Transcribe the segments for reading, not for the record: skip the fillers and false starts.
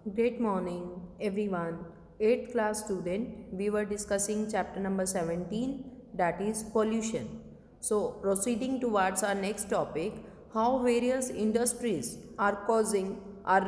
Great morning, everyone. 8th class student, we were discussing chapter number 17, that is pollution. So, proceeding towards our next topic, how various industries are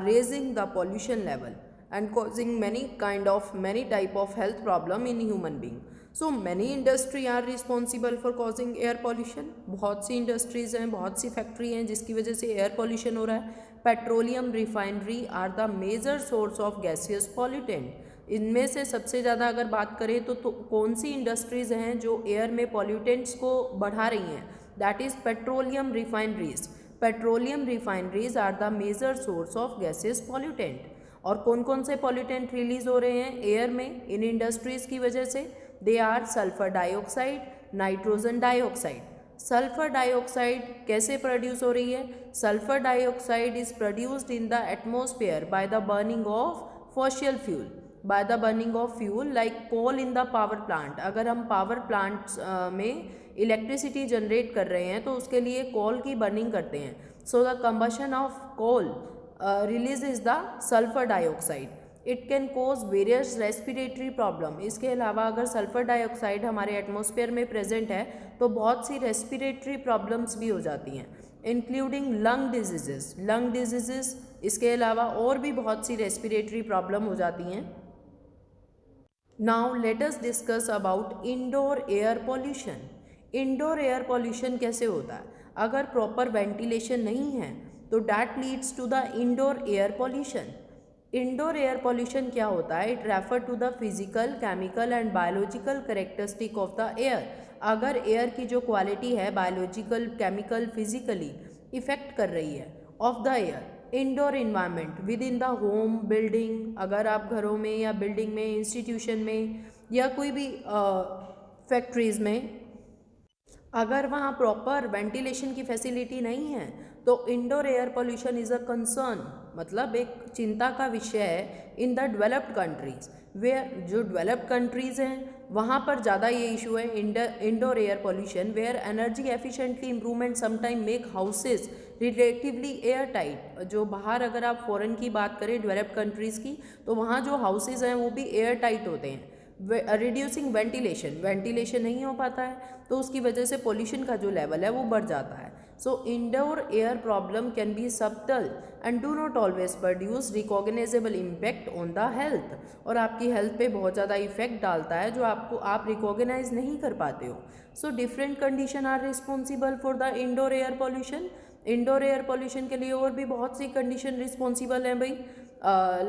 raising the pollution level and causing many type of health problem in human being. So many industry are responsible for causing air pollution. बहुत सी industries हैं, बहुत सी factory हैं जिसकी वजह से air pollution हो रहा है. Petroleum refinery are the major source of gaseous pollutant. इनमें से सबसे ज़्यादा अगर बात करें तो कौन सी इंडस्ट्रीज़ हैं जो एयर में पॉल्यूटेंट्स को बढ़ा रही हैं? That is petroleum refineries. Petroleum refineries are the major source of gaseous pollutant. और कौन कौन से पॉल्यूटेंट रिलीज हो रहे हैं एयर में इन इंडस्ट्रीज़ की वजह से? They are sulphur dioxide, nitrogen dioxide. Sulphur dioxide कैसे प्रोड्यूस हो रही है? Sulphur dioxide is produced in the atmosphere by the burning of fossil fuel. By the burning of fuel like coal in the power plant. अगर हम power plants में electricity generate कर रहे हैं तो उसके लिए कोल की बर्निंग करते हैं. So the combustion of coal releases the sulfur dioxide. It can cause various respiratory problem. इसके अलावा अगर सल्फर डाइऑक्साइड हमारे एटमॉस्फेयर में प्रेजेंट है तो बहुत सी रेस्पिरेटरी प्रॉब्लम्स भी हो जाती हैं, इंक्लूडिंग लंग डिजीजेस. इसके अलावा और भी बहुत सी रेस्पिरेटरी प्रॉब्लम हो जाती हैं. Now let us discuss about indoor air pollution. Indoor air pollution कैसे होता है? अगर प्रॉपर वेंटिलेशन नहीं है तो that leads to the indoor air pollution. Indoor air pollution क्या होता है? It refer to the physical, chemical and biological characteristic of the air. अगर एयर की जो क्वालिटी है बायोलॉजिकल, केमिकल, फिजिकली इफेक्ट कर रही है of the air. Indoor environment with in the home, building, अगर आप घरों में या बिल्डिंग में, इंस्टीट्यूशन में या कोई भी फैक्ट्रीज में अगर वहाँ प्रॉपर वेंटिलेशन की फैसिलिटी नहीं है तो indoor air pollution is a concern, मतलब एक चिंता का विषय है in the developed countries. Where जो डेवलप्ड कंट्रीज़ हैं वहाँ पर ज़्यादा ये इशू है indoor air pollution, where energy efficiently improvement sometime make houses relatively air tight. जो बाहर अगर आप फॉरेन की बात करें डेवलप्ड कंट्रीज़ की तो वहाँ जो हाउसेज हैं वो भी एयर टाइट होते हैं. रिड्यूसिंग वेंटिलेशन नहीं हो पाता है तो उसकी वजह से पोल्यूशन का जो लेवल है वो बढ़ जाता है. So indoor air problem can be subtle and do not always produce recognisable impact on the health. और आपकी हेल्थ पे बहुत ज़्यादा इफेक्ट डालता है जो आप रिकॉग्नाइज नहीं कर पाते हो. So different condition are responsible for the indoor air pollution. Indoor air pollution के लिए और भी बहुत सी कंडीशन रिस्पॉन्सिबल हैं भाई.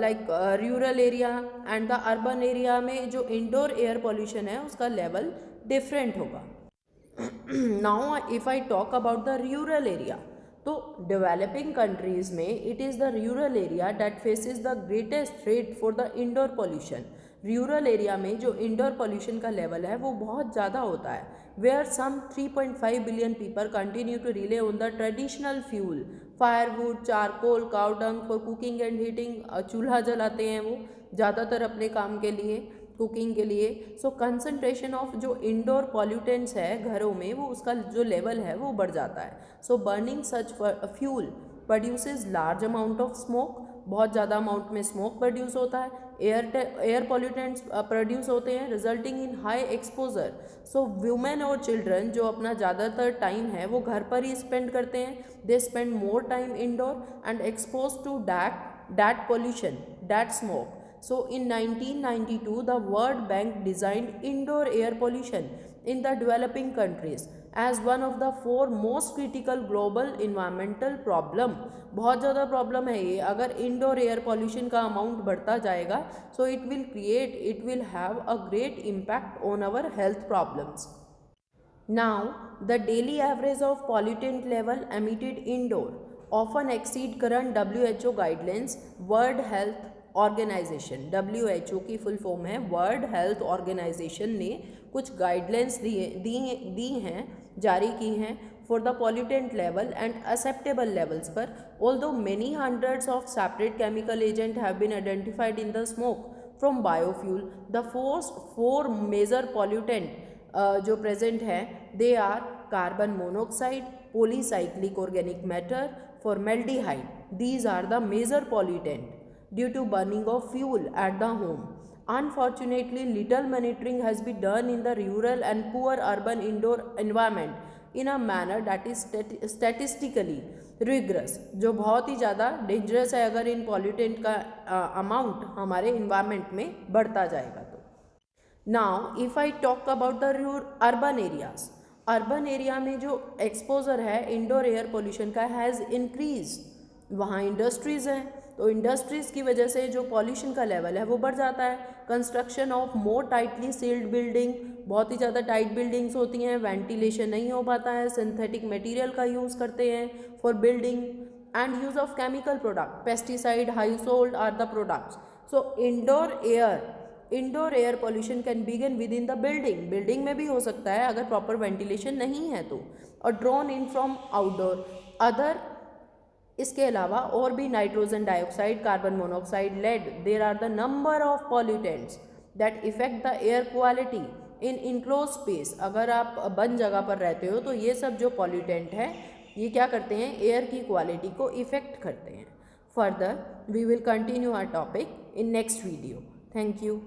Like rural area and the urban area में जो इंडोर एयर पॉल्यूशन है उसका लेवल डिफरेंट होगा. Now if I talk about the rural area, तो डेवलपिंग कंट्रीज़ में it is the rural area that faces the greatest threat for the indoor pollution. Rural area में जो indoor pollution का level है वो बहुत ज़्यादा होता है. Where some 3.5 billion people continue to rely on the traditional fuel, firewood, charcoal, cow dung for cooking and heating. चूल्हा जलाते हैं वो ज़्यादातर अपने काम के लिए, कुकिंग के लिए. सो कंसनट्रेशन ऑफ जो इंडोर पॉल्यूटेंट्स है घरों में वो उसका जो लेवल है वो बढ़ जाता है. So burning such fuel produces large amount of smoke. बहुत ज़्यादा अमाउंट में स्मोक प्रोड्यूस होता है. एयर पॉल्यूटेंट्स प्रोड्यूस होते हैं resulting in high exposure. So women और चिल्ड्रन जो अपना ज़्यादातर टाइम है वो घर पर ही स्पेंड करते हैं. They spend more time indoor and expose to that pollution, that smoke. So in 1992 the World Bank designed indoor air pollution in the developing countries as one of the 4 most critical global environmental problem. बहुत ज़्यादा problem है ये. अगर indoor air pollution का amount बढ़ता जाएगा so it will have a great impact on our health problems. Now the daily average of pollutant level emitted indoor often exceed current WHO guidelines. World health organisation, WHO की full form है world health organisation, ने कुछ guidelines दी हैं, जारी की हैं for the pollutant level and acceptable levels पर. Although many hundreds of separate chemical agent have been identified in the smoke from biofuel. The four major pollutant जो प्रेजेंट हैं they are carbon monoxide, polycyclic organic matter, formaldehyde. These are the major pollutant. due to burning of fuel at the home. Unfortunately, little monitoring has been done in the rural and poor urban indoor environment in a manner that is statistically rigorous, जो बहुत ही ज़्यादा dangerous है अगर इन pollutant का amount हमारे environment में बढ़ता जाएगा तो. Now, if I talk about the urban areas, urban area में जो एक्सपोजर है इंडोर एयर पोल्यूशन का हैज़ इंक्रीज. वहाँ इंडस्ट्रीज़ हैं तो इंडस्ट्रीज़ की वजह से जो पॉल्यूशन का लेवल है वो बढ़ जाता है. Construction of more tightly sealed building, बहुत ही ज़्यादा टाइट बिल्डिंग्स होती हैं, वेंटिलेशन नहीं हो पाता है, सिंथेटिक मटेरियल का यूज़ करते हैं for building and use of chemical product, pesticide, household are the products. So indoor air pollution can begin with in the building में भी हो सकता है अगर प्रॉपर वेंटिलेशन नहीं है तो, और drawn in from outdoor other. इसके अलावा और भी nitrogen dioxide, carbon monoxide, lead, there are the number of pollutants that effect the air quality in enclose space. अगर आप बंद जगह पर रहते हो तो ये सब जो पॉल्यूटेंट है ये क्या करते हैं, एयर की क्वालिटी को इफेक्ट करते हैं. Further we will continue our topic in next video. Thank you.